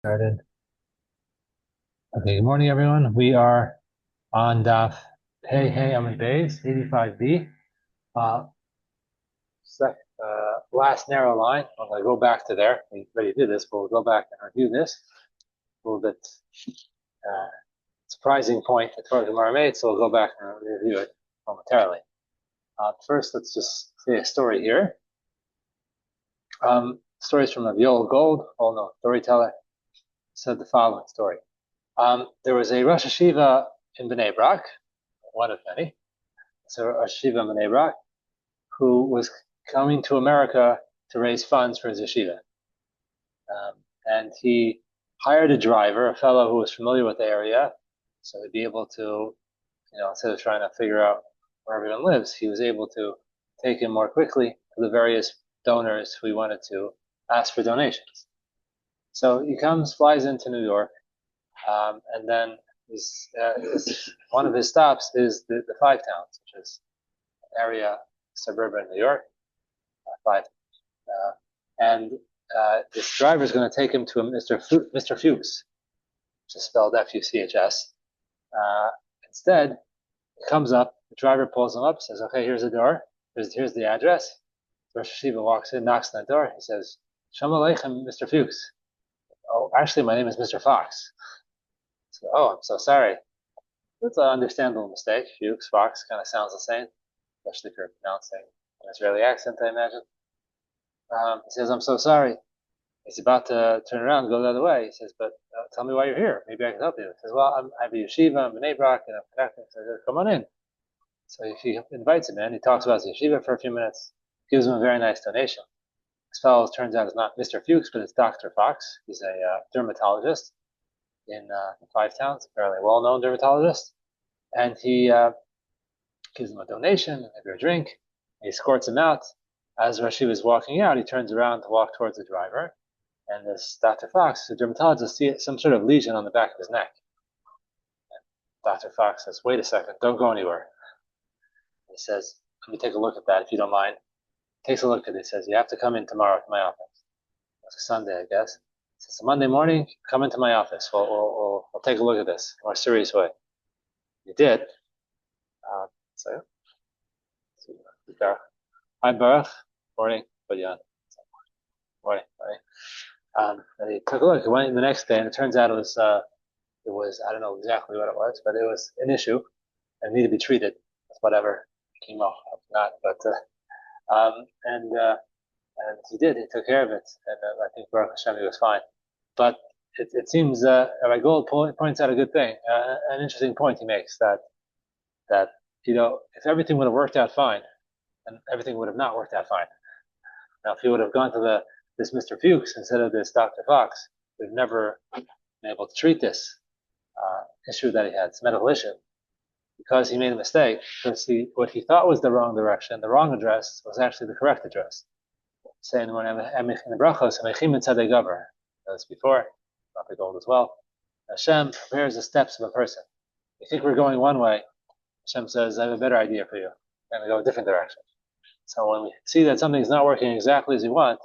Started. Okay, good morning, everyone. We are on Daf Hey Amid Bays, 85b. Uh, last narrow line. I'm going to go back to there. We already did this, but we'll go back and review this. A little bit uh, surprising point that Torah Gemara made, so we'll go back and review it momentarily. First, let's just say a story here. Stories from Raviol Gold, well-known storyteller, said the following story. There was a Rosh Hashiva in Bnei Brak, one of many. So Rosh Hashiva in Bnei Brak, who was coming to America to raise funds for his yeshiva. And he hired a driver, a fellow who was familiar with the area, so he'd be able to, instead of trying to figure out where everyone lives, he was able to take him more quickly to the various donors who he wanted to ask for donations. So he flies into New York, and then one of his stops is the Five Towns, which is an area, suburban New York, and this driver is going to take him to a Mr. Fuchs, which is spelled Fuchs. Instead, he comes up, the driver pulls him up, says, okay, here's the door, here's the address. Rosh Hashiva walks in, knocks on the door, he says, Shalom Aleichem, Mr. Fuchs. Oh, actually, my name is Mr. Fox. So, oh, I'm so sorry. It's an understandable mistake. Fuchs, Fox, kind of sounds the same, especially if you're pronouncing an Israeli accent, I imagine. He says, I'm so sorry. He's about to turn around and go the other way. He says, but tell me why you're here. Maybe I can help you. He says, well, I have a yeshiva, I'm in Bnei Brak, and I'm connecting. He says, come on in. So he invites him in. He talks about his yeshiva for a few minutes, gives him a very nice donation. This fellow, turns out, is not Mr. Fuchs, but it's Dr. Fox. He's a dermatologist in Five Towns, a fairly well-known dermatologist. And he gives him a donation, maybe a drink. He escorts him out. As Rashi was walking out, he turns around to walk towards the driver. And this Dr. Fox, the dermatologist, sees some sort of lesion on the back of his neck. And Dr. Fox says, wait a second, don't go anywhere. He says, let me take a look at that if you don't mind. Takes a look at it. He says, you have to come in tomorrow to my office. It's Sunday, I guess. He says, Monday morning, come into my office. We'll take a look at this in a more serious way. He did. So, hi, Baruch. Morning. Morning. And he took a look. He went in the next day, and it turns out it was I don't know exactly what it was, but it was an issue and needed to be treated with whatever chemo. I forgot, but and he did. He took care of it, and I think Baruch Hashem, he was fine. But it seems Rabbi Gold points out a good thing, an interesting point he makes that if everything would have worked out fine, and everything would have not worked out fine. Now, if he would have gone to this Mr. Fuchs instead of this Dr. Fox, we'd have never been able to treat this issue that he had, this medical issue, because he made a mistake. Because what he thought was the wrong direction, the wrong address, was actually the correct address. Saying when in the brachos, that's before, Dr. Gold as well. Hashem prepares the steps of a person. You think we're going one way, Hashem says, I have a better idea for you. We're going to go a different direction. So when we see that something's not working exactly as we want,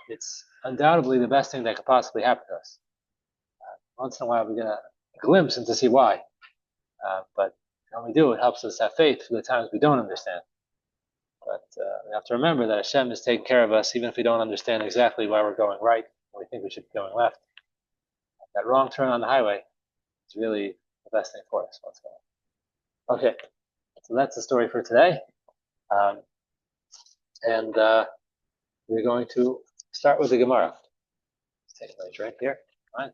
it's undoubtedly the best thing that could possibly happen to us. Once in a while, we get a glimpse into see why. But when we do, it helps us have faith for the times we don't understand. But we have to remember that Hashem is taking care of us, even if we don't understand exactly why we're going right, or we think we should be going left. That wrong turn on the highway is really the best thing for us. Okay, so that's the story for today. And we're going to start with the Gemara. Let's take a nice drink here. Fine.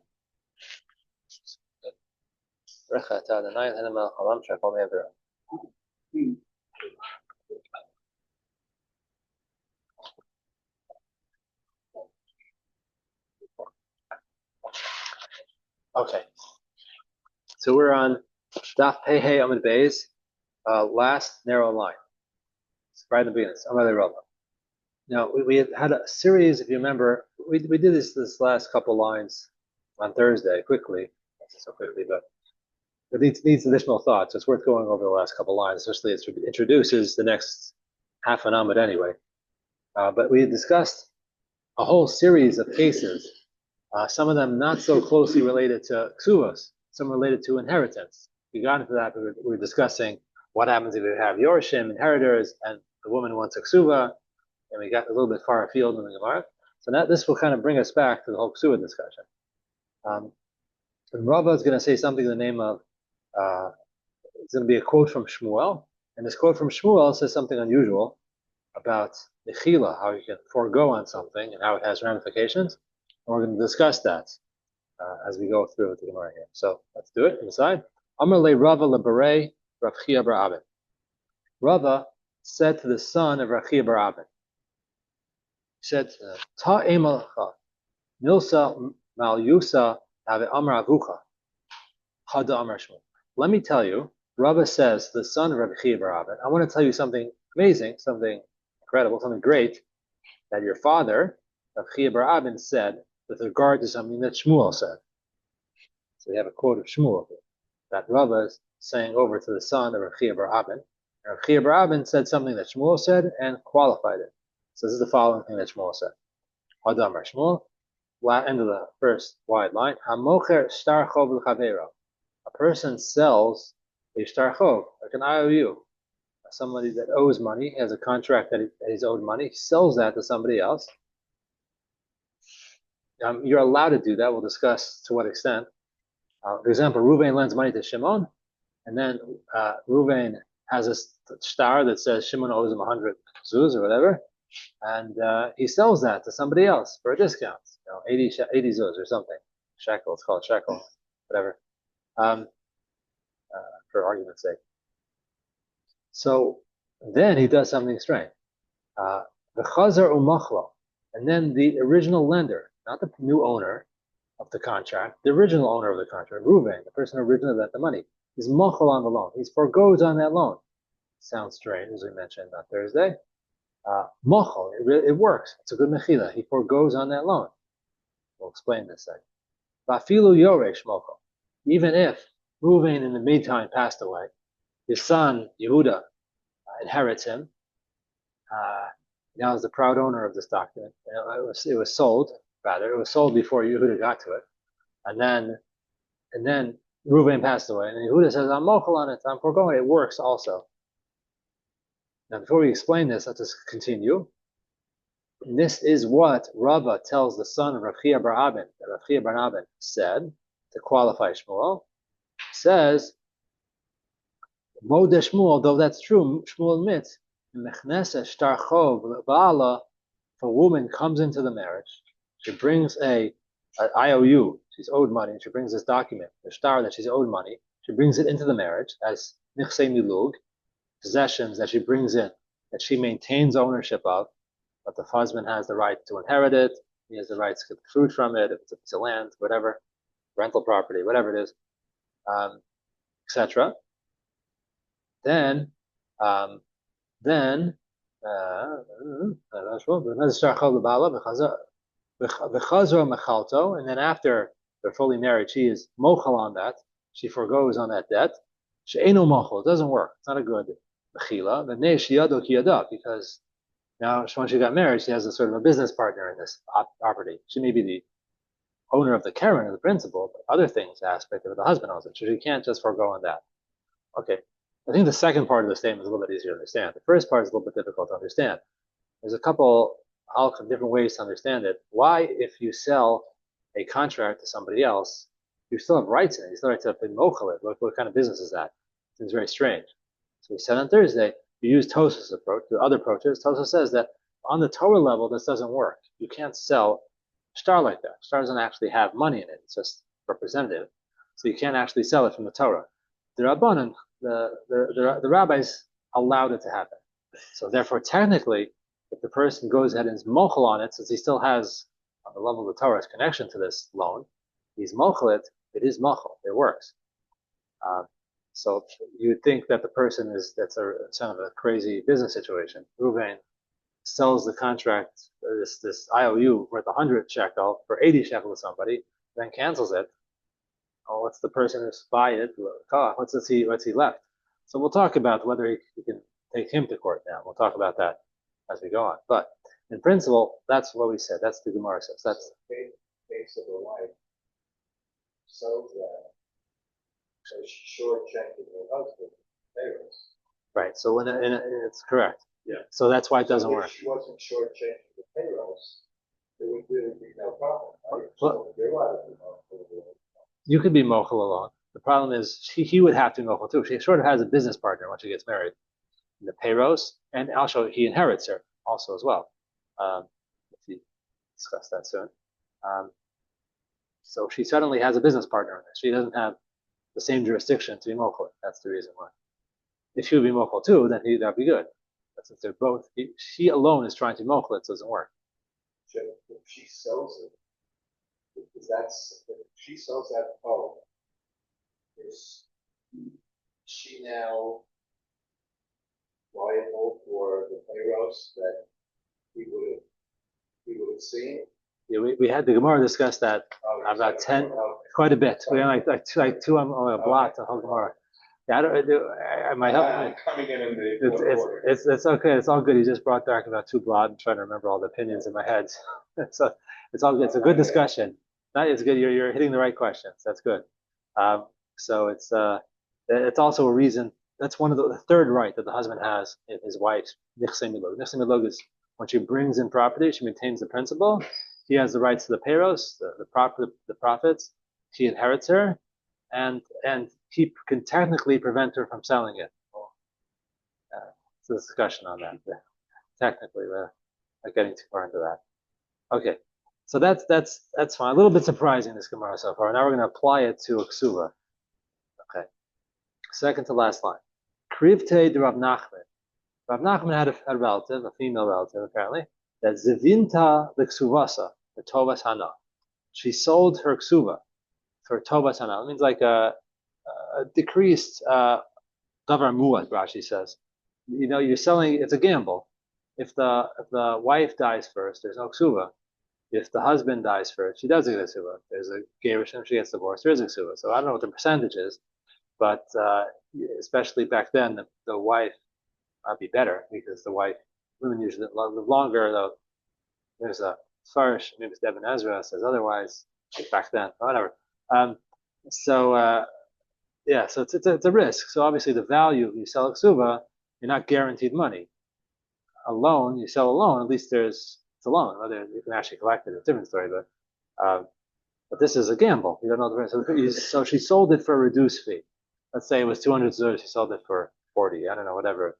Okay, so we're on Daf Hey Amid Bays, last narrow line. It's right in the beginning. Now we had a series, if you remember, we did this last couple lines on Thursday quickly, not so quickly, but it needs additional thought. So it's worth going over the last couple lines, especially it introduces the next half an Amud anyway. But we had discussed a whole series of cases Some of them not so closely related to Kesuvos, some related to inheritance. We got into that. We were discussing what happens if you have Yorshim, inheritors, and the woman wants a Kesuva, and we got a little bit far afield in the Gemara. So this will kind of bring us back to the whole Kesuva discussion. And Rava is going to say something in the name of, it's going to be a quote from Shmuel, and this quote from Shmuel says something unusual about Nechila, how you can forego on something and how it has ramifications. And we're going to discuss that as we go through the Gemara here. So let's do it inside. Amar le Rava leBarei Rav Chia bar Abin. Rava said to the son of Rav Chia bar Abin, he said, Ta emalacha milsa mal yusa ave amar avucha hada amar Shmuel. Let me tell you, Rava says to the son of Rav Chia bar Abin, I want to tell you something amazing, something incredible, something great that your father, Rav Chia bar Abin, said with regard to something that Shmuel said. So we have a quote of Shmuel here, that Rava is saying over to the son of Rav Chia bar Abin. Rav Chia bar Abin said something that Shmuel said and qualified it. So this is the following thing that Shmuel said. Hadamar Shmuel, end of the first wide line. Hamocher shtar chov l'chavero. A person sells a shtar chov, like an IOU. Somebody that owes money, he has a contract that he's owed money, he sells that to somebody else. You're allowed to do that. We'll discuss to what extent. For example, Ruvain lends money to Shimon, and then Ruvain has a star that says Shimon owes him 100 zuz or whatever, and he sells that to somebody else for a discount, 80 zuz or something. Shekel, it's called shekel, whatever, for argument's sake. So then he does something strange. The chazar umachlo, and then the original lender, not the new owner of the contract, the original owner of the contract, Ruvain, the person who originally lent the money, is machal on the loan. He forgoes on that loan. Sounds strange, as we mentioned on Thursday. Machal, it works. It's a good mechila. He forgoes on that loan. We'll explain this second. Vafilu yoresh machal. Even if Ruvain in the meantime passed away, his son Yehuda inherits him. Now is the proud owner of this document. It was sold. Rather, it was sold before Yehuda got to it, and then Reuven passed away, and Yehuda says, "I'm mochel on it. I'm foregoing. It works also." Now, before we explain this, let's just continue. And this is what Rava tells the son of Rav Chia bar Abin, that Rav Chia bar Abin said to qualify Shmuel. He says, "Modeh Shmuel, though that's true, Shmuel admits, mechnesa shtar chov ba'ala, if a woman comes into the marriage, she brings an IOU, she's owed money, she brings this document, the shtar that she's owed money, she brings it into the marriage as nichsei milug, possessions that she brings in, that she maintains ownership of, but the husband has the right to inherit it, he has the right to get the fruit from it, if it's a piece of land, whatever, rental property, whatever it is, etc. Then and then after they're fully married, she is mochel on that. She forgoes on that debt. She'eno mochel. It doesn't work. It's not a good mechila. Because now when she got married, she has a sort of a business partner in this property. She may be the owner of the keren, or the principal, but other things aspect of it, the husband owns it. So she can't just forego on that. Okay. I think the second part of the statement is a little bit easier to understand. The first part is a little bit difficult to understand. There's a couple of different ways to understand it. Why, if you sell a contract to somebody else, you still have rights in it. You still have to be mochel it. What kind of business is that? Seems very strange. So we said on Thursday, you use Tosaf's approach. The other approaches, Tosaf says that on the Torah level, this doesn't work. You can't sell shtar like that. Shtar doesn't actually have money in it. It's just representative. So you can't actually sell it from the Torah. The Rabbanan, the rabbis allowed it to happen. So therefore, technically, if the person goes ahead and is mochel on it, since he still has, on the level of the Torah's connection to this loan, he's mochel it, it is mochel, it works. So you would think that the person that's a kind of a crazy business situation. Ruvain sells the contract, this IOU worth 100 shekel for 80 shekel to somebody, then cancels it. Oh, what's the person who's buying it? What's he left? So we'll talk about whether he can take him to court now. We'll talk about that as we go on. But in principle, that's what we said. That's the Gemara says. That's case of a wife sells that, so she shortchanged her husband. Favors. Right. So it's correct. Yeah. So that's why it doesn't So work. if she wasn't shortchanging the payrolls, there would really be no problem, right? Well, So you're allowed to be mochel. you could be mochel alone. The problem is he would have to be mochel too. She sort of has a business partner once she gets married. In the payros, and also he inherits her also as well. If we discuss that soon. Um, so she suddenly has a business partner in this. She doesn't have the same jurisdiction to be mochel. That's the reason why. If she would be mochel too, then that'd be good. But since they're both, she alone is trying to mochel, it doesn't work. If she sells it, because if she sells that home, is she now liable for the payrolls that he would have seen? Yeah, we had the Gemara discuss that about 10, quite a bit. We had like two on a block to whole Gemara. Yeah, I might help. I'm coming in the it's okay. It's all good. You just brought back about two blot and trying to remember all the opinions in my head. So it's all good. It's a good discussion. It's good. You're hitting the right questions. That's good. So it's also a reason. That's one of the third right that the husband has in his wife's nichse milog. Nichse milog is when she brings in property, she maintains the principal. He has the rights to the payros, the profits. She inherits her, and he can technically prevent her from selling it. It's a discussion on that. Technically, we're not getting too far into that. Okay, so that's fine. A little bit surprising, this Gemara so far. Now we're going to apply it to a ksuva. Okay, second to last line. Krivte de Rav Nachman. Rav Nachman had a relative, a female relative apparently, that zivinta the ksuvasa, the tovas hana. She sold her ksuva for tovas hana. It means like a decreased davar muad, Rashi says. You know, you're selling, it's a gamble. If the wife dies first, there's no ksuva. If the husband dies first, she does get a ksuva. There's a gerushin, she gets divorced, there is a ksuva. So I don't know what the percentage is, but especially back then, the wife would be better because women usually live longer. Though there's a Farish, maybe it's Ibn Ezra says otherwise. Back then, whatever. So yeah, so it's a risk. So obviously the value you sell a ksuva, you're not guaranteed money. A loan, you sell a loan, at least it's a loan. Whether you can actually collect it, it's a different story. But this is a gamble. You don't know the risk. So she sold it for a reduced fee. Let's say it was 200 zuz, she sold it for 40. I don't know, whatever.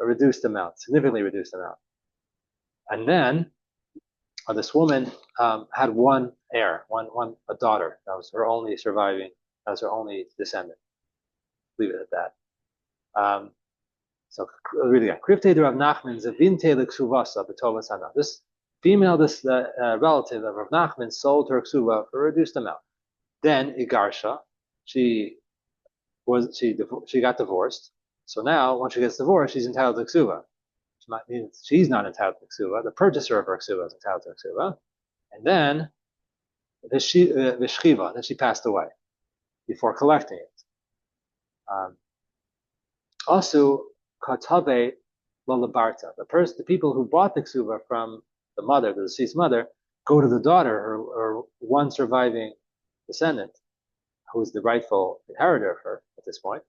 A reduced amount, significantly reduced amount. And then this woman had one heir, a daughter. That was her only surviving. That was her only descendant. Leave it at that. So really, Krivte de Rav Nachman zevinte l'ksuvasa b'tovas hana. This female, this relative of Rav Nachman, sold her ksuva for a reduced amount. Then Igarsha, she got divorced. So now, once she gets divorced, she's entitled to ksuva. Which means she's not entitled to ksuva. The purchaser of her ksuva is entitled to ksuva. And then v'shchiva, then she passed away before collecting it. Also, katave lolabarta. The people who bought the ksuva from the mother, the deceased mother, go to the daughter or one surviving descendant, who's the rightful inheritor of her at this point,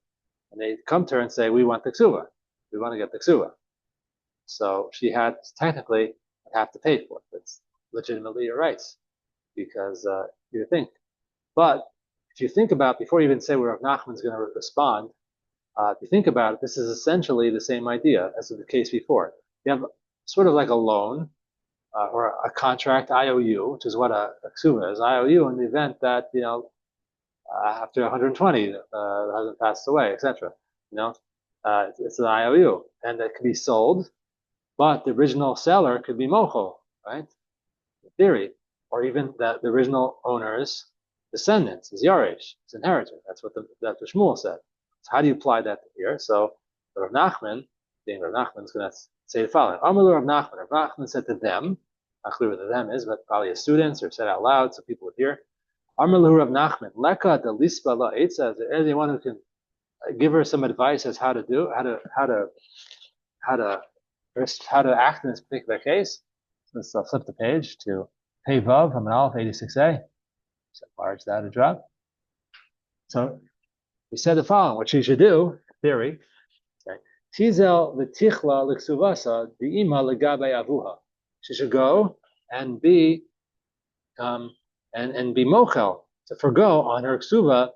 and they come to her and say, "We want the ksuva. We want to get the ksuva." So she had technically have to pay for it. It's legitimately your rights because you think. But if you think about before you even say where Rav Nachman's going to respond, if you think about it, this is essentially the same idea as in the case before. You have sort of like a loan or a contract IOU, which is what a ksuva is. IOU in the event that after 120 the husband passed away, etc. It's an IOU, and it can be sold, but the original seller could be mochel, right? In theory, or even that the original owner's descendants, his yaresh, his inheritor. That's what Shmuel said. So how do you apply that here? So Rav Nachman, being Rav Nachman, is going to say the following: Amalu Rav Nachman. Rav Nachman said to them, not clear what the them is, but probably his students, or said out loud so people would hear. Amalu Rav Nachman, Leka de Lisba La Eitza. Is there anyone who can give her some advice as how to act in this particular case? Let's flip the page to Hey Vav, I'm an Aleph 86A. So large that a drop. So we said the following: what she should do, theory. Tizel v'tichla l'ksuvasa di'ima legabe avuha. She should go and be and be mochel to forgo on her ksuva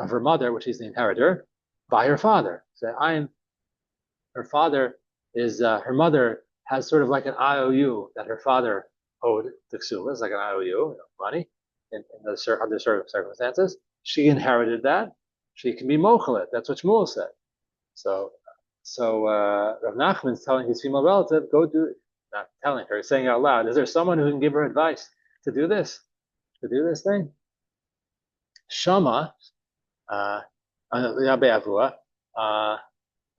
of her mother, which is the inheritor, by her father. So I am her father is her mother has sort of like an IOU that her father owed the ksuva. It's like an IOU, money in the, under certain circumstances. She inherited that. She can be mochelet. That's what Shmuel said. So Rav Nachman's telling his female relative, go do, not telling her, saying out loud, is there someone who can give her advice to do this thing? Shama, uh, uh,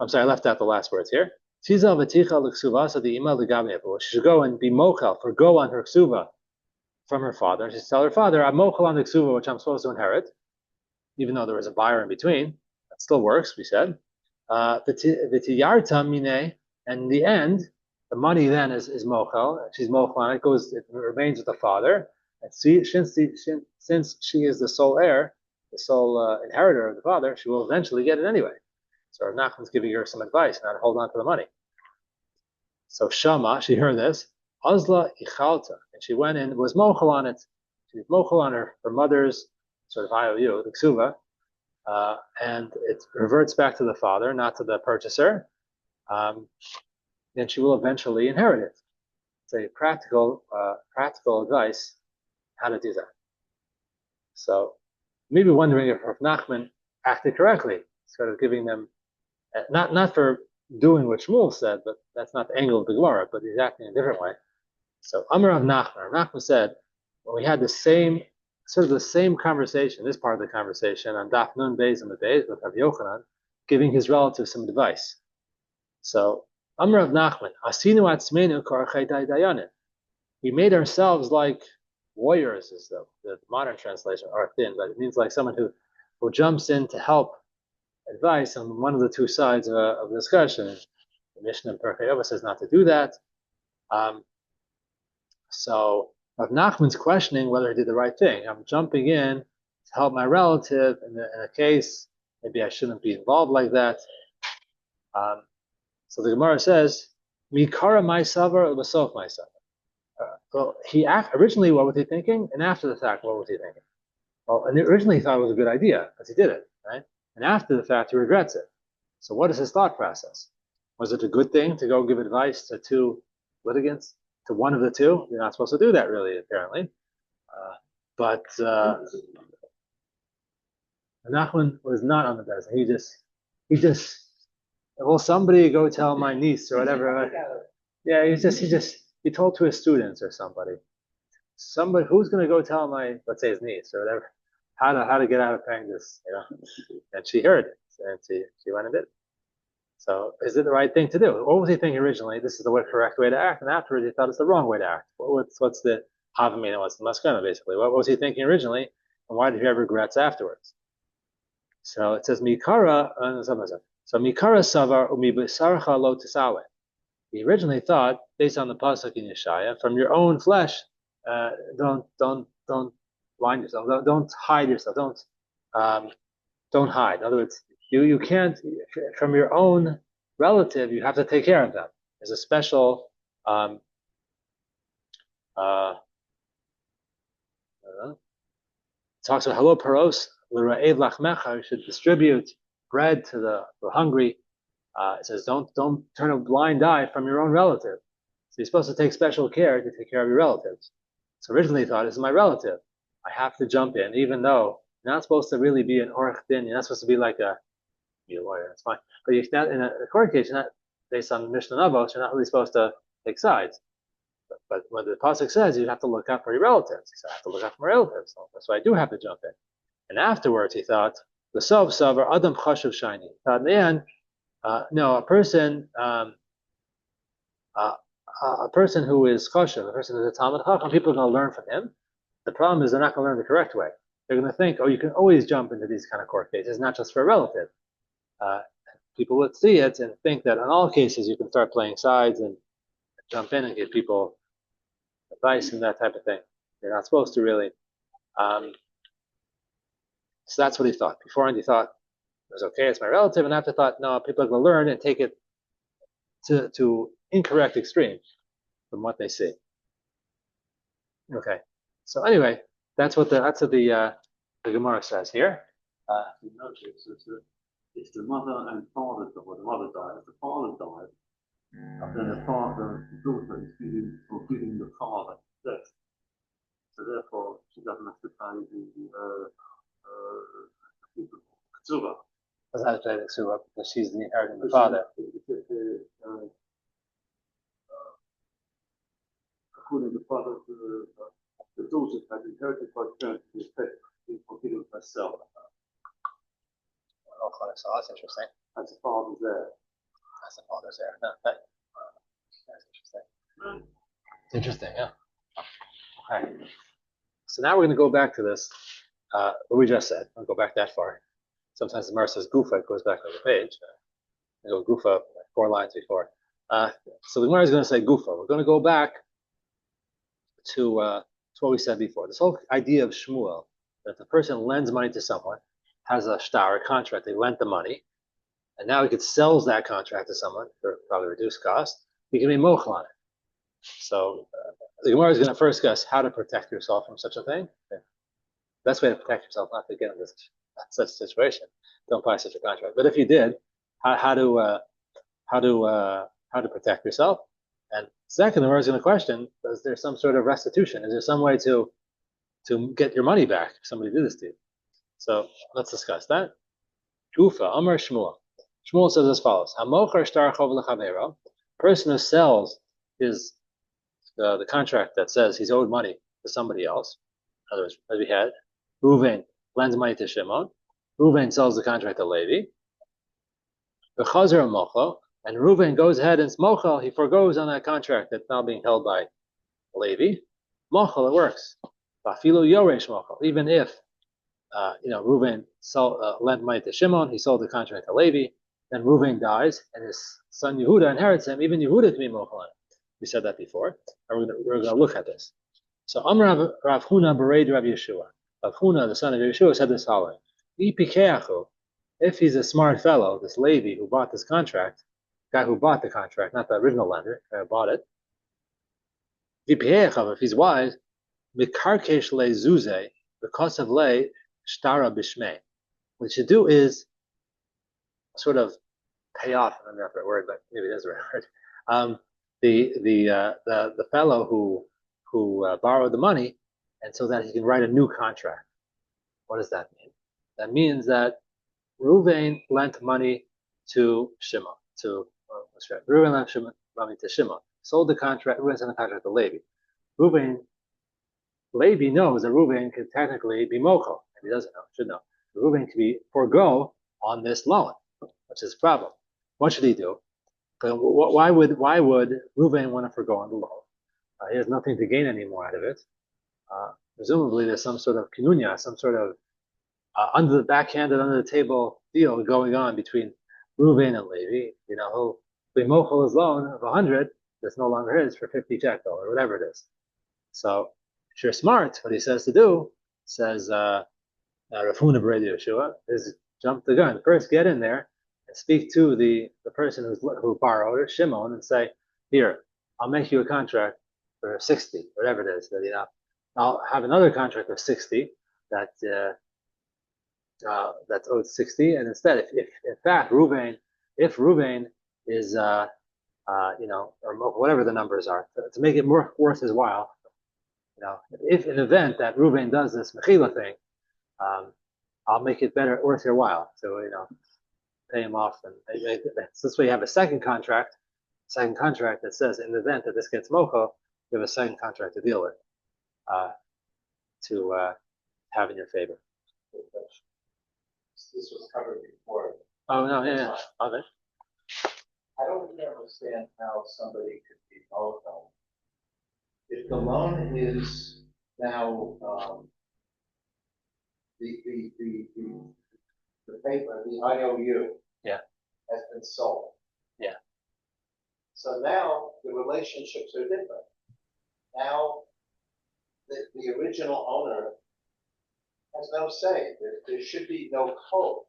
I'm sorry, I left out the last words here. She should go and be mochel, forgo on her ksuva from her father. She should tell her father, I'm mochel on the ksuva, which I'm supposed to inherit, even though there was a buyer in between. That still works, we said. The mine, and in the end, the money then is mochel. She's mochel on it. It remains with the father. And since she is the sole heir, the sole inheritor of the father, she will eventually get it anyway. So Rav Nachman's giving her some advice, not to hold on to the money. So Shama, she heard this, Azla Ichalta, and she went and was mochel on it. She was mochel on her mother's sort of IOU, the ksuva, and it reverts back to the father, not to the purchaser. Then she will eventually inherit it. It's a practical advice how to do that. So maybe wondering if Rav Nachman acted correctly, sort of giving them not for doing what Shmuel said, but that's not the angle of the Gemara, but he's acting a different way. So Amar Rav Nachman, Rav Nachman said, when we had the same conversation, this part of the conversation on Daf Nun Beis and the Beis with Rav Yochanan, giving his relatives some advice. So Amar Rav Nachman, Asinu atzmenu karachei dayanin. We made ourselves like warriors, is the modern translation, or thin, but it means like someone who jumps in to help advice on one of the two sides of a discussion. The Mishnah in Perkei Avos says not to do that. So Rav Nachman's questioning whether he did the right thing. I'm jumping in to help my relative in a case maybe I shouldn't be involved like that. So the Gemara says, "Mikara my savar or basof my savar." Well, originally what was he thinking, and after the fact what was he thinking? Well, and originally he thought it was a good idea because he did it, right? And after the fact, he regrets it. So what is his thought process? Was it a good thing to go give advice to two litigants, to one of the two? You're not supposed to do that, really, apparently. But Nachman was not on the best. He just, well, somebody go tell my niece or whatever. Yeah, he told to his students or somebody. Somebody who's going to go tell let's say his niece or whatever, how to get out of paying this, And she heard it, and she went and did it. So is it the right thing to do? What was he thinking originally? This is the correct way to act, and afterwards he thought it's the wrong way to act. What's the havamina? What's the maskana basically? What was he thinking originally, and why did he have regrets afterwards? So it says mikara. So mikara savar umibisarcha lo tisale. He originally thought, based on the pasuk in Yeshaya, from your own flesh, don't blind yourself. Don't hide yourself. Don't hide. In other words, you can't, from your own relative, you have to take care of them. There's a special talks about hello paros l'ra'ev lachmecha. You should distribute bread to the hungry. It says don't turn a blind eye from your own relative. So you're supposed to take special care to take care of your relatives. So originally he thought, this is my relative. I have to jump in, even though you're not supposed to really be an orach din. You're not supposed to be like be a lawyer. That's fine. But you're not in a court case. You're not based on Mishnah Navos. You're not really supposed to take sides. But when the pasuk says you have to look out for your relatives, he said I have to look out for my relatives. So that's why I do have to jump in. And afterwards he thought the sov savar adam chashuv shiny. In the end, no, a person who is chashuv, a person who is a Talmud Chacham, people are going to learn from him. The problem is they're not going to learn the correct way. They're going to think, oh, you can always jump into these kind of court cases, not just for a relative. People would see it and think that in all cases you can start playing sides and jump in and get people advice and that type of thing. You're not supposed to really. So that's what he thought. Beforehand, he thought it was okay, it's my relative, and after thought, no, people are going to learn and take it to incorrect extremes from what they see. Okay. So anyway, that's what the Gemara says here. You notice that if the mother and father died, or the mother died, if the father died, then the daughter is giving the father death. So therefore, she doesn't have to pay the Kesuvos. Doesn't have to pay the Kesuvos because she's the inheriting the father. According to the father, the daughter has inherited by parents to be forgiven herself. Oh, so that's interesting. As the father's there. As the father's there. No, that's interesting. It's interesting, yeah. Okay. So now we're going to go back to this, what we just said. I'll go back that far. Sometimes the Gemara says Gufa, it goes back on the page. I go Gufa 4 lines before. So the Gemara is going to say Gufa. We're going to go back to what we said before. This whole idea of Shmuel, that the person lends money to someone, has a shtar, a contract, they lent the money, and now he sells that contract to someone for probably reduced cost, he can be mochel on it. So the Gemara is going to first discuss how to protect yourself from such a thing. The best way to protect yourself not to get into such a situation. Don't buy such a contract. But if you did, how to protect yourself? And second, the Gemara is going to question: is there some sort of restitution? Is there some way to get your money back if somebody did this to you? So let's discuss that. Gufa Amar Shmuel. Shmuel says as follows: Hamocher shtar chov lechavero. Person who sells his the contract that says he's owed money to somebody else. In other words, as we had, Reuven lends money to Shimon. Reuven sells the contract to Levi. The chazer mochel, and Reuven goes ahead and mochel. He forgoes on that contract that's now being held by Levi. Mochel, it works. Bafilo yoresh mochel. Even if Reuven lent money to Shimon, he sold the contract to Levi. Then Reuven dies, and his son Yehuda inherits him. Even Yehuda can be mochel on it. We said that before, and we're going to look at this. So Amar Rav Huna bereid Rav Yeshua. Rav Huna, the son of Yeshua, said this following: if he's a smart fellow, this Levi who bought this contract, guy who bought the contract, not the original lender, guy who bought it, if he's wise, mikarkesh le zuze, because of le shtara bishmei. What he should do is sort of pay off. I don't know if that's the right word, but maybe it is the right word. The fellow who borrowed the money, and so that he can write a new contract. What does that mean? That means that Reuven lent money to Shimon. Reuven lent money to Shimon. Sold the contract. Reuven sent the contract to Levi. Levi knows that Reuven can technically be mochel. If he doesn't know, should know. Reuven can be forego on this loan, which is a problem. What should he do? Why would Reuven want to forgo on the loan? He has nothing to gain anymore out of it. Presumably, there's some sort of kinunya, some sort of under the table deal going on between Reuven and Levi. He'll be mochel his loan of 100 that's no longer his for 50 shekel or whatever it is. So, if you're smart, what he says to do, says Rav Huna bereid Yeshua, is jump the gun. First, get in there and speak to the person who borrowed, or Shimon, and say, here, I'll make you a contract for 60, whatever it is. I'll have another contract of 60 that's owed 60, and instead, if in fact Reuven is or whatever the numbers are, to make it more worth his while, if in the event that Reuven does this mechila thing, I'll make it worth your while. So pay him off, and this way you have a second contract that says in the event that this gets mochel, you have a second contract to deal with, to have in your favor. This was covered before. Oh no, yeah. Okay. I don't understand how somebody could be mochel. If the loan is now the paper, the IOU, has been sold. Yeah. So now the relationships are different. now the original owner has no say. There should be no code.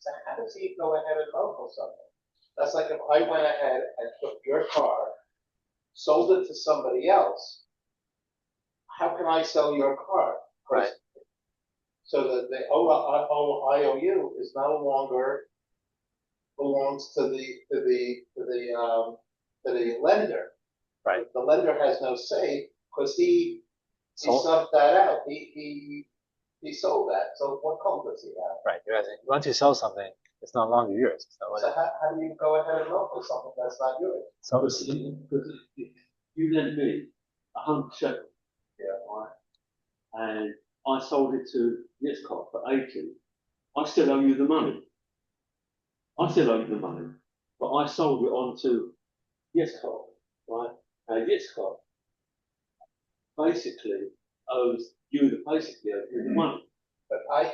So how does he go ahead and local something? That's like if I went ahead and took your car, sold it to somebody else. How can I sell your car? Right. So the IOU is no longer belongs to the lender. Right. The lender has no say because he Sold. subbed that out. He sold that. So what code does he have? Right. You're asking, once you sell something, it's no longer yours. It's not So how do you go ahead and local something that's not yours? so Because if you lent me 100 shekels, Yeah. right, and I sold it to Yitzchak for 80, I still owe you the money. I still owe you the money, but I sold it on to Yitzchak, right? And Yitzchak basically owes you the money. But I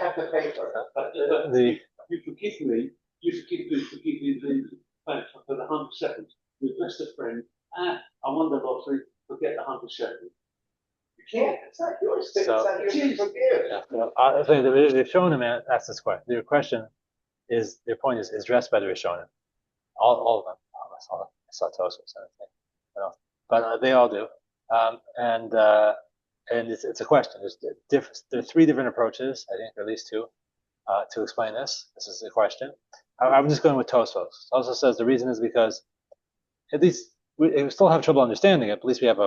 have the paper. But you forgive me. You forgive me for the 100 seconds. You're just a friend. I won the lottery. Forget the 100 seconds. You can't. It's not yours. It's So- not yours to forgive. yeah. Well, I think the Rishonim asked this question. Their question is, their point is addressed by the Rishonim. All of them. I saw Tosfos, I think. But they all do. And it's a question. There are three different approaches, I think, or at least two, to explain this. This is the question. I'm just going with Tosfos. Tosfos says the reason is because at least we still have trouble understanding it, but at least we have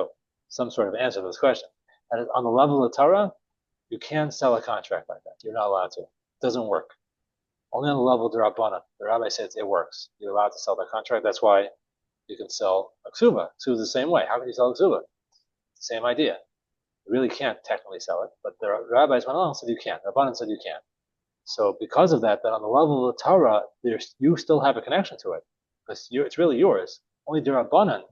some sort of answer to this question. And on the level of Torah, you can't sell a contract like that. You're not allowed to. It doesn't work. Only on the level of the Rabbanan. The rabbi says it works. You're allowed to sell that contract. That's why you can sell a ksuva. Ksuva is the same way. How can you sell a ksuva? Same idea. You really can't technically sell it, but the rabbis went along and said you can. The Rabbanan said you can. So because of that, then on the level of the Torah, you still have a connection to it. Because it's really yours. Only the Rabbanan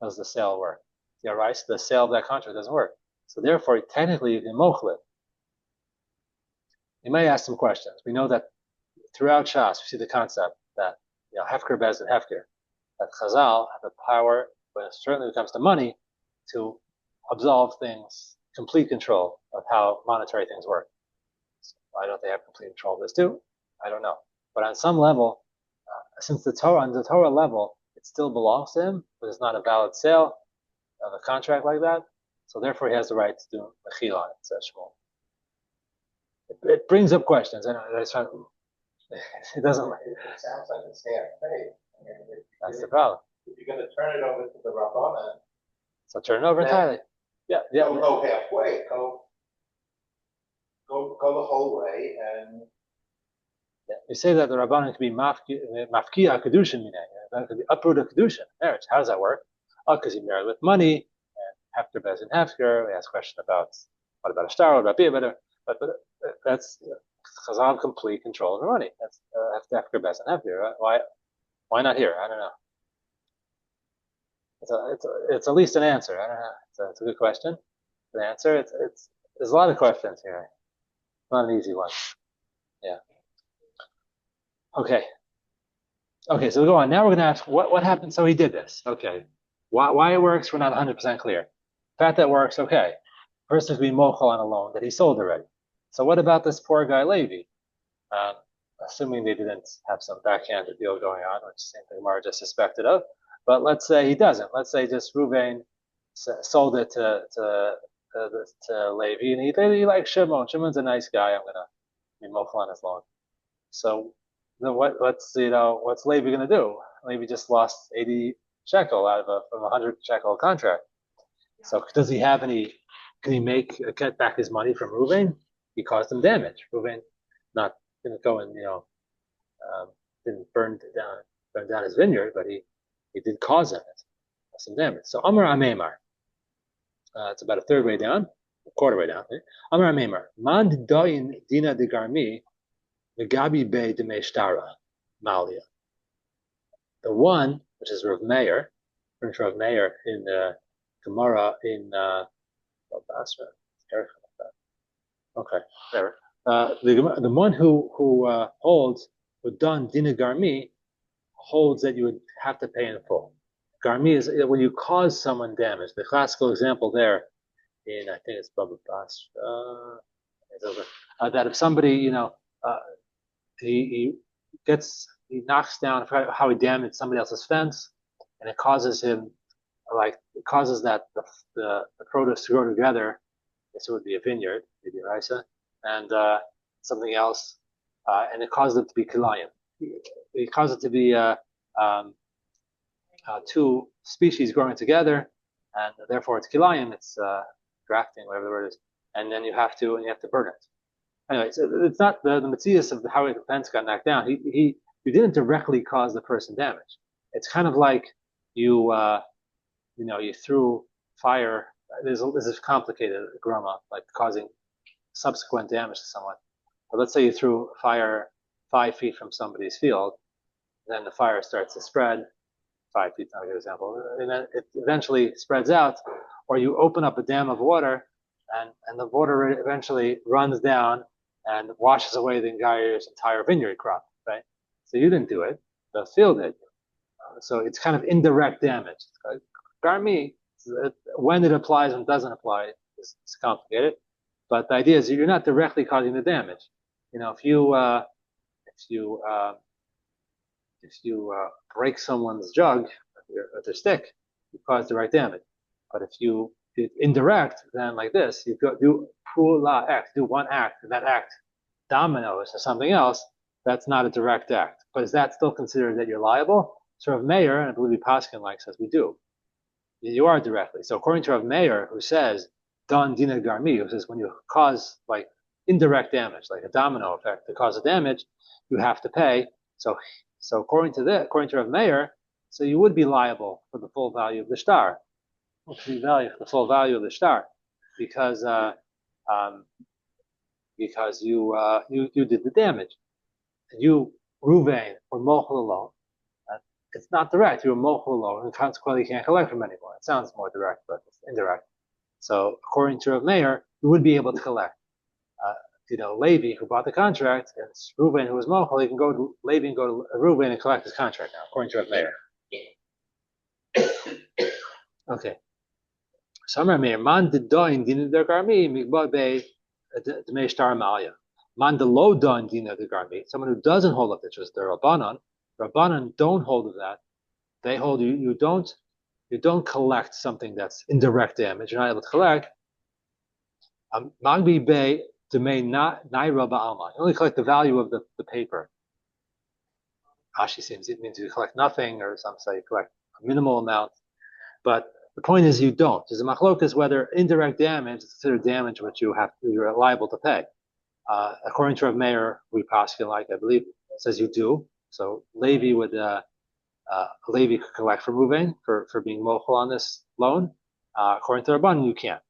does the sale work. Yeah, right? So the sale of that contract doesn't work. So therefore, technically, you can mochl it. You may ask some questions. We know that throughout Shas, we see the concept that hefker bez and hefker, that Chazal have the power, when it certainly comes to money, to absolve things, complete control of how monetary things work. So why don't they have complete control of this too? I don't know. But on some level, since on the Torah level, it still belongs to him, but it's not a valid sale of a contract like that. So therefore, he has the right to do mechila on it, says Shmuel. It brings up questions. I know. It doesn't. It sounds like it's half faith. That's the problem. If you're going to turn it over to the Rabbanan, So turn it over entirely. Yeah. go halfway. Go the whole way, and Yeah. We say that the Rabbanan could be mafkia kedushin minay. That could be uproot of kedushin, marriage. How does that work? Oh, because he married with money, and hefker bez and hefker. We ask a question about what about a star, what about bia, but that's Chazal have complete control of the money. That's hefker bez and hefker. Right? Why not here? I don't know. It's at least an answer. I don't know. It's a good question. The answer. There's a lot of questions here. Not an easy one. Yeah. Okay. So we go on. Now we're going to ask what happened. So he did this. Okay. Why it works, we're not 100% clear. The fact that it works, okay. Person could be mochel on a loan that he sold already. So what about this poor guy Levi? Assuming they didn't have some backhanded deal going on, which same thing Mara just suspected of. But let's say he doesn't. Let's say just Ruvain sold it to Levi, and he likes Shimon. Shimon's a nice guy. I'm gonna be mochel on his loan. So then what's Levi gonna do? Levi just lost 80 shekel out of a 100 shekel contract. So does he have any? Can he get back his money from Ruvain? He caused him damage. Ruvain didn't go and didn't burn down his vineyard, but he did cause him some damage. So Amar Amemar, it's about a third way down, a quarter way down. Amar Amemar, man doin dina de garmi, megabi be de meshtara malia. The one, which is Rav Meir, Rav Meir in the Gemara in Basra. Okay, there. The one who holds Udan Dina Garmi holds that you would have to pay in full. Garmi is when you cause someone damage. The classical example there in, I think it's Baba Basra, that if somebody, uh, he knocks down, I forgot how he damaged somebody else's fence, and it causes him, it causes that the produce to grow together. This would be a vineyard, maybe Raisa, and something else, and it causes it to be kilayim. It causes it to be um, two species growing together, and therefore it's kilayim. It's grafting, whatever the word is, and then you have to burn it. Anyway, so it's not the Matthias of how the fence got knocked down. You didn't directly cause the person damage. It's kind of like you you threw fire. This is complicated grama, like causing subsequent damage to someone. But let's say you threw fire 5 feet from somebody's field, then the fire starts to spread. 5 feet is not a good example, and then it eventually spreads out, or you open up a dam of water, and the water eventually runs down and washes away the entire vineyard crop, right? So you didn't do it; the field did. So it's kind of indirect damage. Garmi, when it applies and doesn't apply, it's complicated. But the idea is you're not directly causing the damage. If you break someone's jug with a stick, you cause direct damage. But if you indirect, then like this, you do one act, and that act dominoes to something else. That's not a direct act. But is that still considered that you're liable? So Rav Meir, and I believe Paskin says we do. You are directly. So according to Rav Meir, who says don dina garmi, who says when you cause like indirect damage, like a domino effect to cause a damage, you have to pay. So according to Rav Meir, so you would be liable for the full value of the shtar, the full value of the shtar, because you did the damage. You Ruvain or Mochel alone. It's not direct. You're a mochel alone, and consequently you can't collect from anyone. It sounds more direct, but it's indirect. So according to Rav Meir, you would be able to collect. Levi, who bought the contract, and Reuven, who was mochel, he can go to Levi and go to Reuven and collect his contract now, according to Rav Meir. Okay. So Rav Meir, man dedoin din der garmi migbah be dmei shtar ma'alya. Man de lo don din der garmi. Someone who doesn't hold up, which was the Rabbanon. Rabbanan don't hold of that. They hold you don't collect something that's indirect damage. You're not able to collect. Magbi Bay domain not naira ba'alma. You only collect the value of the paper. Ashi seems it means you collect nothing, or some say you collect a minimal amount. But the point is you don't. There's a machlokas whether indirect damage is considered damage which you're liable to pay. According to Rav Meir, we paskin I believe, says you do. So Levi could collect from Reuven for being mochel on this loan. According to Rabban, you can't.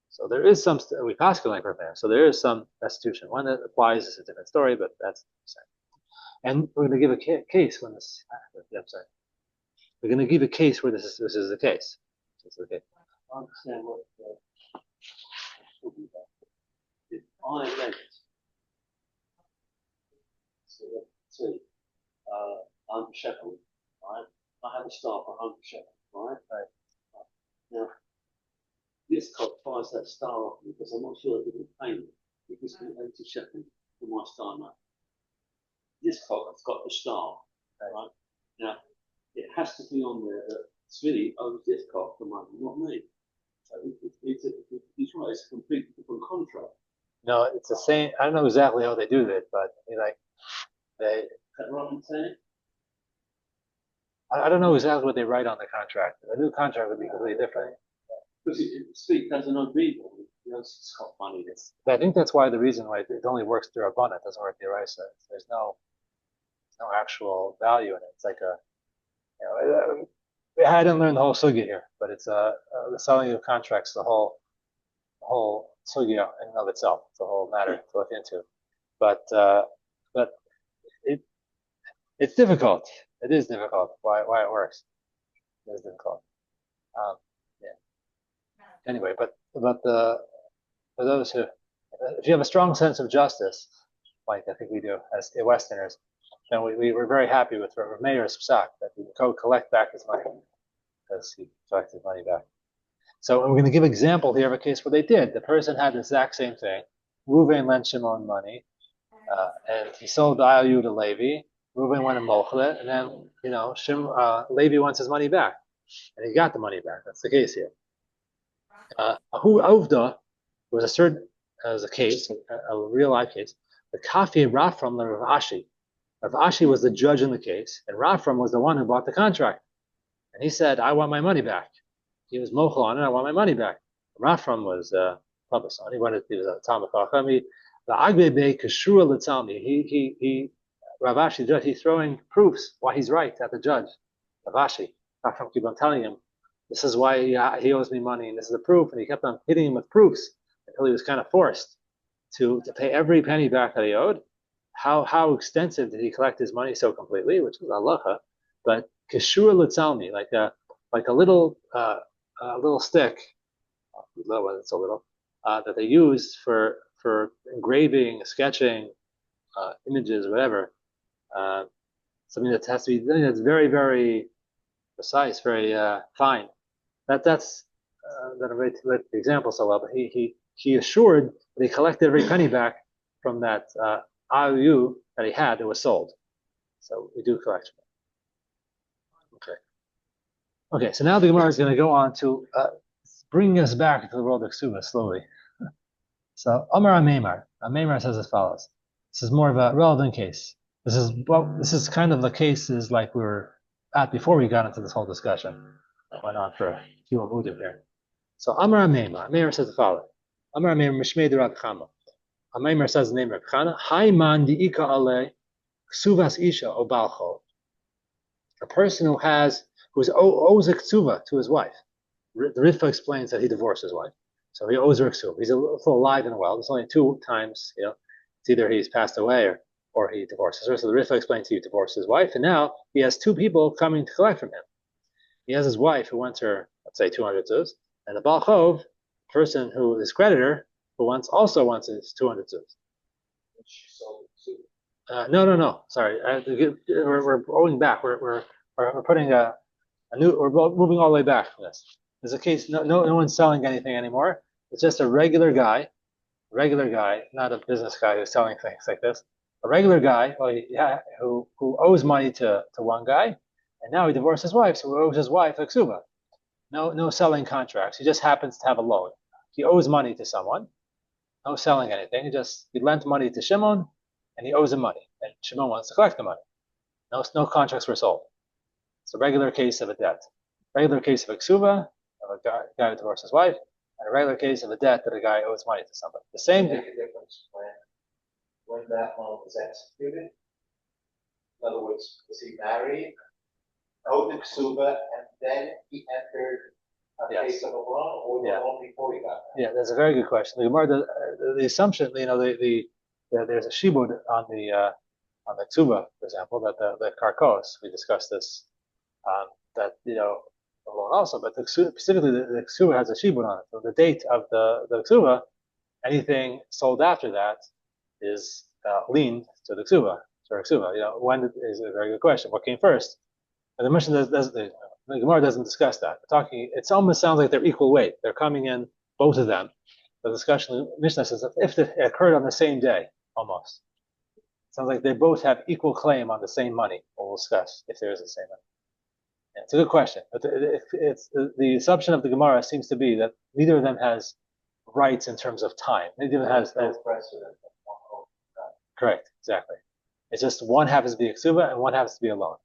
So there is some we pass like Rabban. So there is some restitution. One that applies is a different story, but that's the same. And we're going to give a case when this. I'm sorry. We're going to give a case where this is the case. This is okay. I understand what talking about. If I lent, so 100 shekel, right? I have a star for 100 shekel, right? Now, this cop buys that star off me because I'm not sure if he can pay me. He gives me 80 shekel for my star note. This cop has got the star, right? Now, it has to be on there that Smitty owes this cop the money, not me. So it's right, it's a completely different contract. No, it's the same. I don't know exactly how they do that, but they. Is that what I'm saying? I don't know exactly what they write on the contract. A new contract would be completely different. Because it speaks as an agreement. It's got money. I think that's why the reason why it only works through a bun, it doesn't work through Raisa. There's no actual value in it. It's like I didn't learn the whole sugya here, but it's the selling of contracts, the whole sugya in and of itself. It's a whole matter to look into. But it's difficult. It is difficult. Why it works? It is difficult. Yeah. Anyway, but for those who, if you have a strong sense of justice, like I think we do as Westerners, then we were very happy with Meir's psak that we can collect back his money. because he collected money back. So we're going to give an example here of a case where they did. The person had the exact same thing. Reuven lent Shimon money, and he sold the IOU to Levi. Reuven went and mochled it, and then Levi wants his money back, and he got the money back. That's the case here. Ahu Avda was a case, a real life case. The Kafi Rafram the Rav Ashi. Rav Ashi was the judge in the case, and Rafram was the one who bought the contract. And he said, I want my money back. He was mochel on it, I want my money back. Rafram was public son. He was a Talmud Chacham. The Agbebe Kashura L'Talmi. Rav Ashi, the judge, he's throwing proofs why he's right at the judge. Rav Ashi. Rafram kept on telling him, this is why he owes me money, and this is the proof. And he kept on hitting him with proofs until he was kind of forced to pay every penny back that he owed. How extensive did he collect his money so completely, which is halacha, but kashur l'tzalmi, like a little stick, it's a little that they use for engraving, sketching, images, whatever. Something that has to be that's very, very precise, very fine. That's that I read the example so well, but he assured that he collected every penny back from that IOU that he had that was sold. So we do collect. Okay, so now the Gemara is going to go on to bring us back to the world of Kesuvos slowly. So Amar Ameimar says as follows. This is more of a relevant case. This is kind of the cases like we were at before we got into this whole discussion. That went on for a few amudim here. So Amar Ameimar says the following. Amar Ameimar Mishmei de Rab Chama. Ameimar says the name of Rab Chana. Haiman diika ale Kesuvos isha o balcho. A person who owes a ksuva to his wife. The Ritva explains that he divorced his wife, so he owes her a ksuva. He's still alive and well. There's only 2 times, it's either he's passed away or he divorces her. So the Ritva explains he divorced his wife, and now he has 2 people coming to collect from him. He has his wife who wants her, let's say, 200 zuz, and the Baal Chov, person who is creditor, who also wants his 200 zuz. No. Sorry, we're going back. We're putting a new. We're moving all the way back from this. There's a case. No one's selling anything anymore. It's just a regular guy, not a business guy who's selling things like this. A regular guy, who owes money to one guy, and now he divorced his wife, so he owes his wife a ksuba. No selling contracts. He just happens to have a loan. He owes money to someone. No selling anything. He lent money to Shimon, and he owes him money, and Shimon wants to collect the money. No contracts were sold. It's a regular case of a debt. Regular case of a ksuba, of a guy who divorced his wife, and a regular case of a debt that a guy owes money to somebody. The same thing. Difference when that loan was executed. In other words, was he married, owed the ksuba, and then he entered a case of a loan, or the loan before he got that? Yeah, that's a very good question. The assumption, there's a shibud on the ksuba, for example, that the karkos, we discussed this, that the loan also, but specifically the ksuba has a shibud on it. So the date of the ksuba, anything sold after that is leaned to the ksuba. When is a very good question. What came first? And the Mishnah the Gemara doesn't discuss that. It almost sounds like they're equal weight. They're coming in, both of them. The discussion, the Mishnah says that if it occurred on the same day, almost. It sounds like they both have equal claim on the same money. We'll discuss if there is the same money. Yeah, it's a good question. But the assumption of the Gemara seems to be that neither of them has rights in terms of time. Neither of them has precedent. Correct, exactly. It's just one happens to be a ksuba and one happens to be a loan.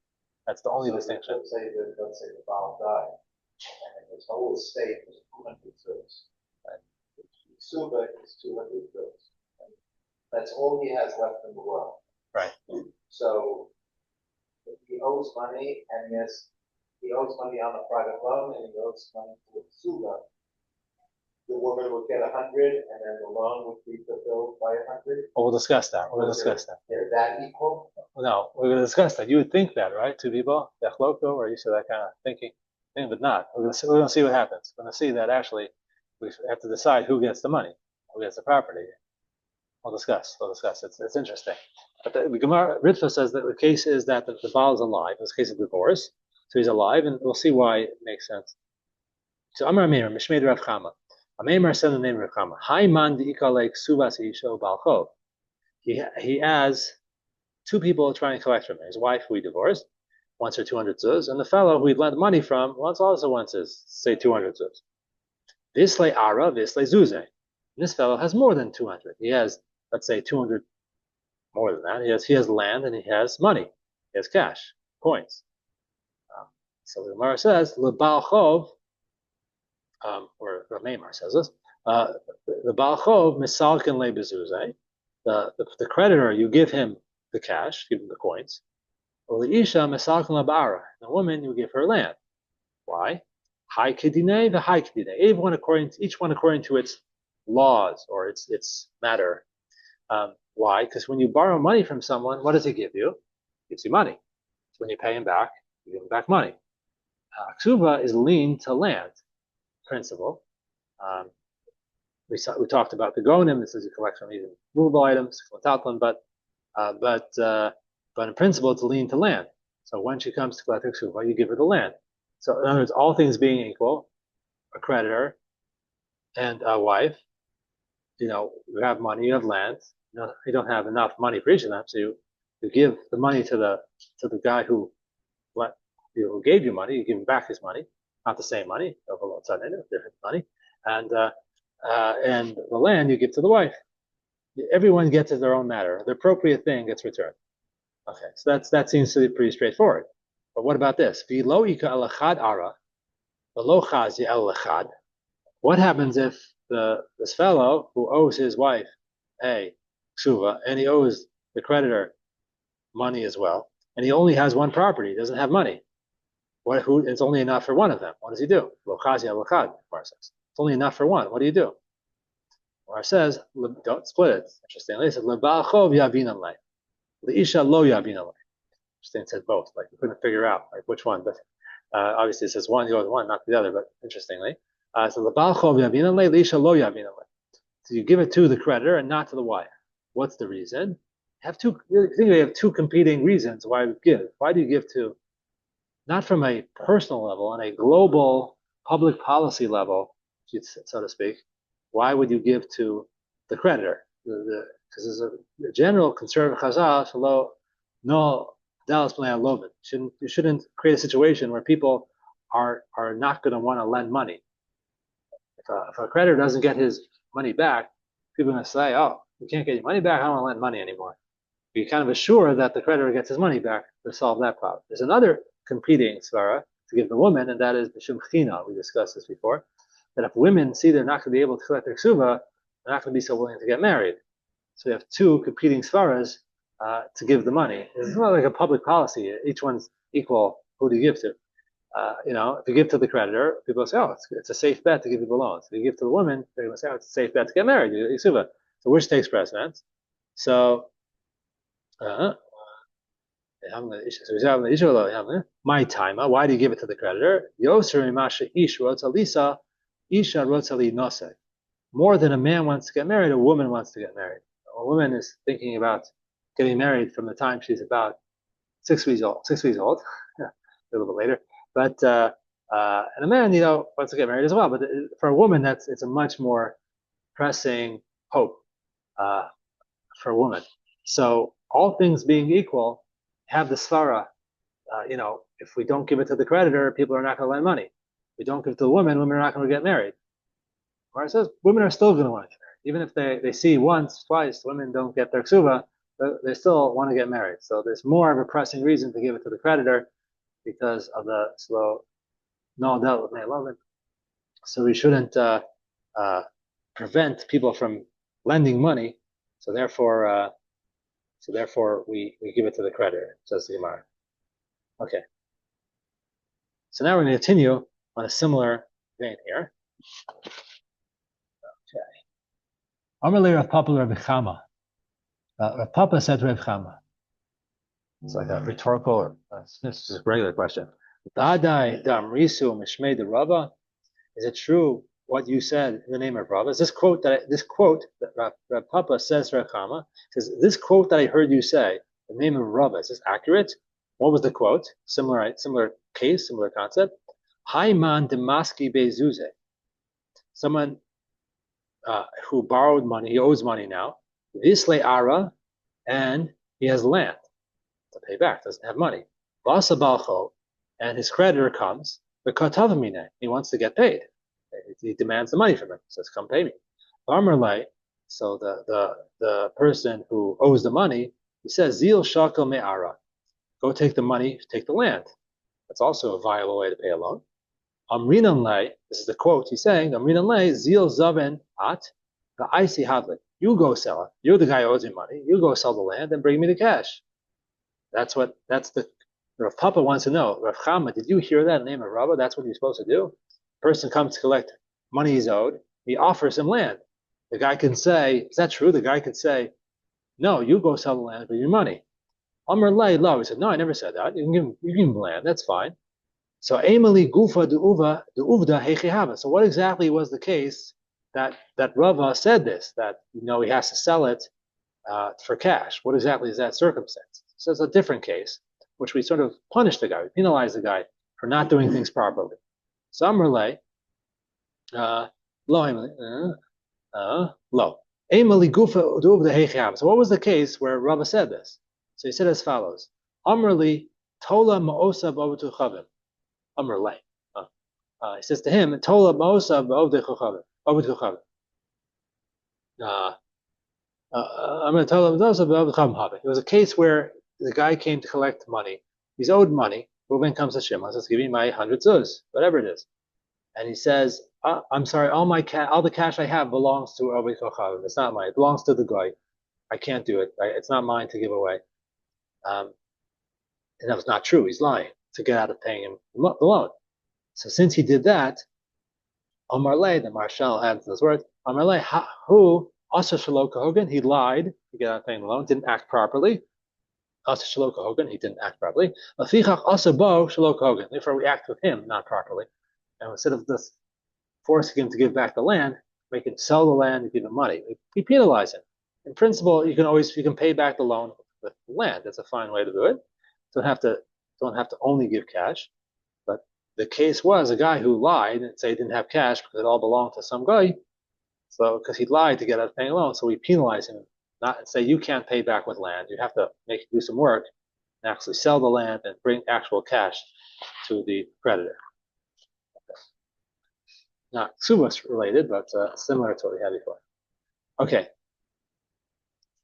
That's the only distinction. Let's say the Baal died, and his whole estate was 200 zuz. Right. The ksuba is 200 zuz. That's all he has left in the world. Right. So if he owes money, and yes, he owes money on a private loan, and he owes money to a ksuba, the woman would get 100, and then the loan would be fulfilled by 100. Well, we'll discuss that. They're that equal? No, we're going to discuss that. You would think that, right? 2 people, dechloko, or you said that kind of thinking, but not. We're going to see what happens. We're going to see that actually we have to decide who gets the money, who gets the property. We'll discuss. It's interesting. But the Gemara Ritva says that the case is that the Baal is alive. It's a case of divorce. So he's alive, and we'll see why it makes sense. So Amar Meir, Mishmeid Rav Chama. Amar said the name of Rav Chama. Hai man di'ikale ksuvas isho balchov. He has two people trying to collect from him. His wife, who he divorced, wants her 200 zuz, and the fellow who he lent money from also wants his, say, 200 zuz. Visle ara, visle zuze. This fellow has more than 200. He has, let's say, 200 more than that. He has land and he has money. He has cash, coins. So the Gemara says, lebal chov, or Meimar says this, the bal chov misalkin le bezuzeh. The creditor, you give him the cash, give him the coins. Or the isha misalkin labara. The woman, you give her land. Why? High kidine, the high kidine. Each one according to its laws or its matter. Why? Because when you borrow money from someone, what does he give you? He gives you money. So when you pay him back, you give him back money. Ksuva is lien to land principle. We talked about the gonim. This is a collection of even movable items, but in principle, it's a lien to land. So when she comes to collect her ksuva, you give her the land. So in other words, all things being equal, a creditor and a wife, you have money, you have land, you don't have enough money for each of them, so you give the money to the guy who gave you money, you give him back his money, not the same money, different money, and the land you give to the wife. Everyone gets it their own matter. The appropriate thing gets returned. Okay, so that seems to be pretty straightforward. But what about this? What happens if this fellow who owes his wife ksuva, and he owes the creditor money as well, and he only has one property, he doesn't have money? It's only enough for one of them. What does he do? It's only enough for one. What do you do? Or says, don't split it. Interestingly, it says, lebal chov yabin alei, leisha lo yabin alei. Interesting, it said both. Like we couldn't figure out which one, but obviously it says one, you go with one, not the other. But interestingly, so lebal chov yabin alei, leisha lo yabin alei. So you give it to the creditor and not to the wife. What's the reason? You have two competing reasons why you give. Why do you give to? Not from a personal level, on a global public policy level, so to speak. Why would you give to the creditor? Because there's a general concern of Chazal, no dalas b'nei lovin. You shouldn't create a situation where people are not going to want to lend money. If a creditor doesn't get his money back, people are going to say, "Oh, you can't get your money back. I don't want to lend money anymore." You kind of assure that the creditor gets his money back to solve that problem. There's another competing svara to give the woman, and that is the shumchina. We discussed this before. That if women see they're not going to be able to collect their ksuva, they're not going to be so willing to get married. So you have two competing svaras to give the money. It's not like a public policy. Each one's equal. Who do you give to? If you give to the creditor, people say, "Oh, it's a safe bet to give you the loans." If you give to the woman, they're going to say, "Oh, it's a safe bet to get married." So which takes precedence? So. My time. Why do you give it to the creditor? More than a man wants to get married, a woman wants to get married. A woman is thinking about getting married from the time she's about 6 weeks old. 6 weeks old, a little bit later. But and a man, wants to get married as well. But for a woman, it's a much more pressing hope for a woman. So all things being equal, have the svara. If we don't give it to the creditor, people are not going to lend money. If we don't give it to the women are not going to get married. Or it says women are still going to want to get married. Even if they see once, twice, women don't get their ksuva, they still want to get married. So there's more of a pressing reason to give it to the creditor because of the slow no doubt with lovin. So we shouldn't prevent people from lending money. So therefore we give it to the creditor, says the Gemara. Okay. So now we're going to continue on a similar vein here. Okay. Amalei Rav Papa Rav Chama. Rav Papa said to Rav Chama. It's like a rhetorical, it's just a regular question. Is it true what you said in the name of Rava? Is this quote that Rav Papa says to Rav Chama, says, this quote that I heard you say, the name of Rava, is this accurate? What was the quote? Similar case, similar concept. Haiman demaski bezuze. Someone who borrowed money, he owes money now. Visle ara, and he has land to pay back, doesn't have money. Vasa balcho, and his creditor comes, but katavamine, he wants to get paid. He demands the money from him, says, come pay me. Farmerlay, so the person who owes the money, he says, Zil shakel me'ara, go take the money, take the land. That's also a viable way to pay a loan. Amrinan lay, this is the quote he's saying, Amrinan lay, Zil zaven at, the icy hadlik. You go sell it. You're the guy who owes me money. You go sell the land and bring me the cash. That's the Rav Papa wants to know. Rav Chama, did you hear that in the name of Rabbah? That's what you're supposed to do. Person comes to collect money he's owed. He offers him land. The guy can say, is that true? The guy could say, no, you go sell the land for your money. Amr lay lo. He said, no, I never said that. You can give him land. That's fine. So Emily Gufa de Uvda Hechihava. So what exactly was the case that Rava said this? That he has to sell it for cash. What exactly is that circumstance? So it's a different case, which we sort of punish the guy, we penalize the guy for not doing things properly. So Amr lay lo lo. Emily Gufa de Uvda Hechihava. So what was the case where Rava said this? So he said as follows: Amrli tola ma'osa b'ovetu chavim. Amrli. He says to him, tola ma'osa b'ovetu chavim. It was a case where the guy came to collect money. He's owed money. Reuben comes to Shimon, says, "Give me my 100 zuz, whatever it is." And he says, "I'm sorry, all the cash I have belongs to Ovid Kochavim. It's not mine. It belongs to the guy. I can't do it. It's not mine to give away." And that was not true. He's lying to get out of paying him the loan. So since he did that, Amarle, the Marshal adds this word, Amarle, who Asa Shaloka Hogan, he lied to get out of paying the loan, didn't act properly. Asa Shaloka Hogan, he didn't act properly. Afichach Asa Bo Shaloka Hogan, therefore we act with him not properly. And instead of just forcing him to give back the land, make him sell the land and give him money. We penalize him. In principle, you can pay back the loan with land. That's a fine way to do it. Don't have to only give cash. But the case was a guy who lied and said he didn't have cash because it all belonged to some guy. So because he lied to get out of paying a loan, so we penalize him, not say you can't pay back with land. You have to do some work and actually sell the land and bring actual cash to the creditor. Okay. Not Kesuvos related, but similar to what we had before. Okay.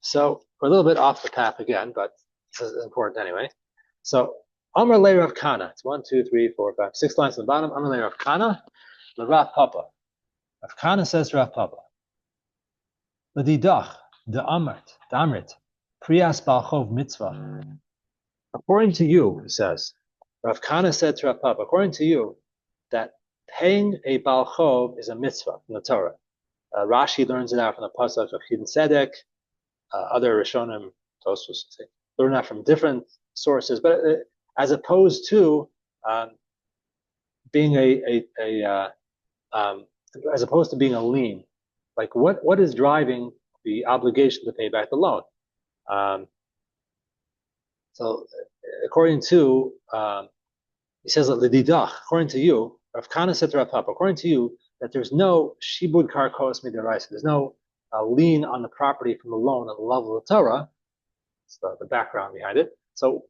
So we're a little bit off the path again, but this is important anyway. So Amar Le Rav Kana. It's 1, 2, 3, 4, 5, 6 lines on the bottom. Amar Le Rav Kana, Le Rav Papa. Rav Kana says to Rav Papa, L'didach, Amrit, Priyas Balchov Mitzvah. According to you, he says, Rav Kana said to Rav Papa, according to you, that paying a Balchov is a mitzvah from the Torah. Rashi learns it out from the pasuk of Hidden Tzedek. Other Rishonim, Tosfos, learn that from different sources, but as opposed to being as opposed to being a lien, like what is driving the obligation to pay back the loan? So according to he says that according to you, Rav Kana said to Rav Papa, according to you, that there's no shibud karkos midaraisa, there's no lien on the property from the loan at the level of the Torah. It's the background behind it. So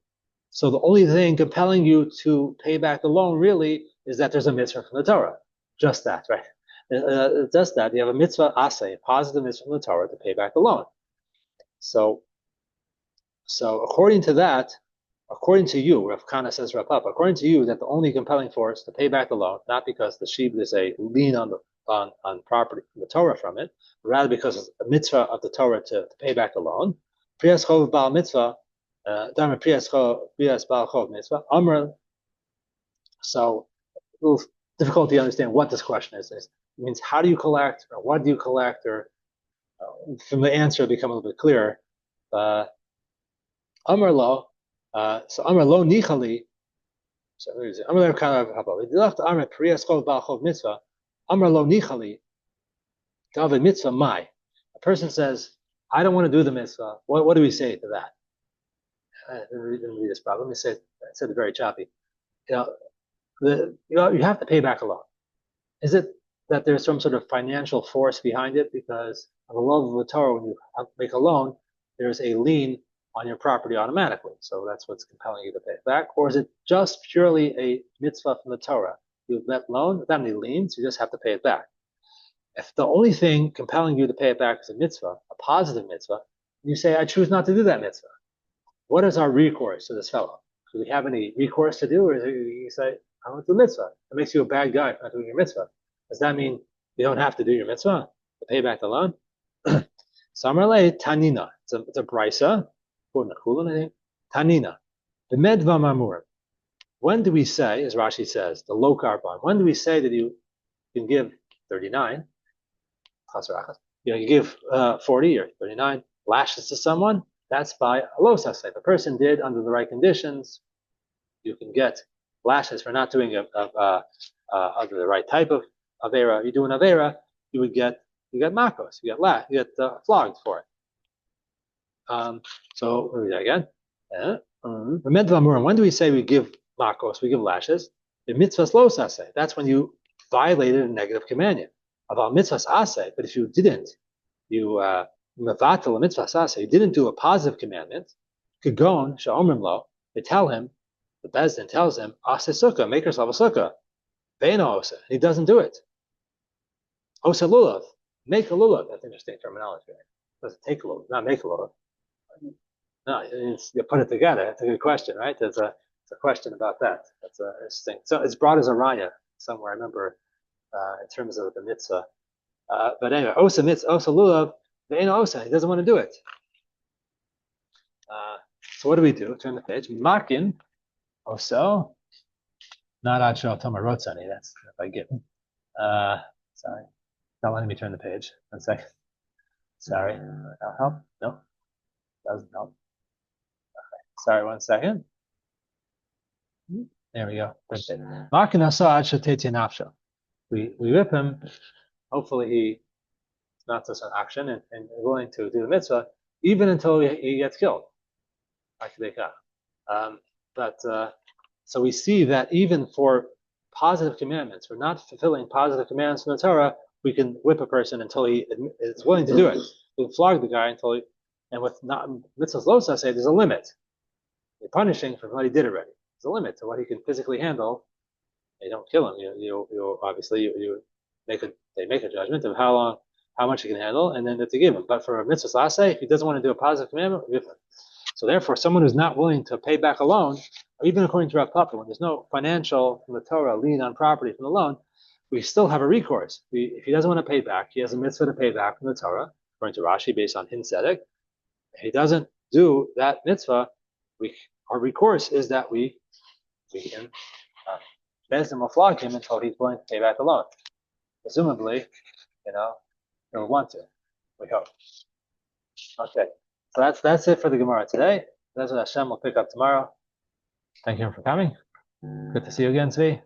the only thing compelling you to pay back the loan really is that there's a mitzvah from the Torah. Just that, right? Just that. You have a mitzvah asay, a positive mitzvah from the Torah to pay back the loan. So according to that, according to you, Rav Kana says Rav Papa, according to you, that the only compelling force to pay back the loan, not because the shibud is a lien on property from the Torah from it, but rather because of the mitzvah of the Torah to pay back the loan. Priyas chov bal mitzvah, priyas bal chov mitzvah. Amr. So a little difficult to understand what this question is. It means how do you collect, or what do you collect, or from the answer it become a little bit clearer. Amr lo. So Amr lo nichali. So Amr lo kind of Amr priyas chov bal chov mitzvah. Amr lo nichali. David mitzvah mai. A person says, I don't want to do the mitzvah. What do we say to that? I didn't read this problem. Let me say it. I said it very choppy. You have to pay back a loan. Is it that there's some sort of financial force behind it? Because on the level of the Torah, when you make a loan, there's a lien on your property automatically. So that's what's compelling you to pay it back. Or is it just purely a mitzvah from the Torah? You have that loan without any liens, you just have to pay it back. If the only thing compelling you to pay it back is a mitzvah, a positive mitzvah, you say, I choose not to do that mitzvah. What is our recourse to this fellow? Do we have any recourse to do? Or do you say, I want to do mitzvah? It makes you a bad guy for not doing your mitzvah. Does that mean you don't have to do your mitzvah to pay back the loan? Samarle Tanina. It's a brisa. Tanina. The medva mamur. When do we say, as Rashi says, the lokarban, when do we say that you can give 39, you give 40 or 39 lashes to someone? That's by a losas. If a person did under the right conditions, you can get lashes for not doing under the right type of avera. You do an avera, you get makos, you get flogged for it. So let me read that again. When do we say we give makos, we give lashes? The mitzvahs losas. That's when you violated a negative commandment. About mitzvahs aseh, but if you didn't, you mevatel a mitzvahs aseh, you didn't do a positive commandment. Kagon sha'omrim lo, they tell him, the Bezdin tells him, aseh sukkah, make yourself a sukkah. Ve'eno oseh, he doesn't do it. Oseh lulav, make a lulav. That's interesting terminology. Right? Doesn't take a lulav, not make a lulav. No, you put it together. That's a good question, right? It's a question about that. That's interesting. So it's brought as a raya somewhere. I remember in terms of the mitzvah. But anyway, osa mitzvah, osa lulav, ve'eno osa. He doesn't want to do it. So what do we do? Turn the page. Makin oso. Not Acho Tomarotzani. That's if I get. Sorry. Not letting me turn the page. 1 second. Sorry. That'll help? No. Doesn't help. Okay. Sorry, 1 second. There we go. Makin oso Acho Tete Nafsho. We whip him. Hopefully he's not just an action and willing to do the mitzvah, even until he gets killed. So we see that even for positive commandments, we're not fulfilling positive commandments from the Torah, we can whip a person until he is willing to do it. We can flog the guy until he, and with not mitzvahs losas, say there's a limit. You're punishing for what he did already. There's a limit to what he can physically handle. You don't kill him. You obviously they make a judgment of how much he can handle, and then to give him. But for a mitzvahs laseh, if he doesn't want to do a positive commandment, we give him. So therefore, someone who's not willing to pay back a loan, or even according to Rav Papa, when there's no financial from the Torah lien on property from the loan, we still have a recourse. If he doesn't want to pay back, he has a mitzvah to pay back from the Torah, according to Rashi, based on Hin Tzedek. If he doesn't do that mitzvah, our recourse is that we can Bezdin will flog him until he's willing to pay back the loan. Presumably, he'll want to. We hope. Okay. So that's it for the Gemara today. That's what Hashem will pick up tomorrow. Thank you for coming. Good to see you again, Zvi.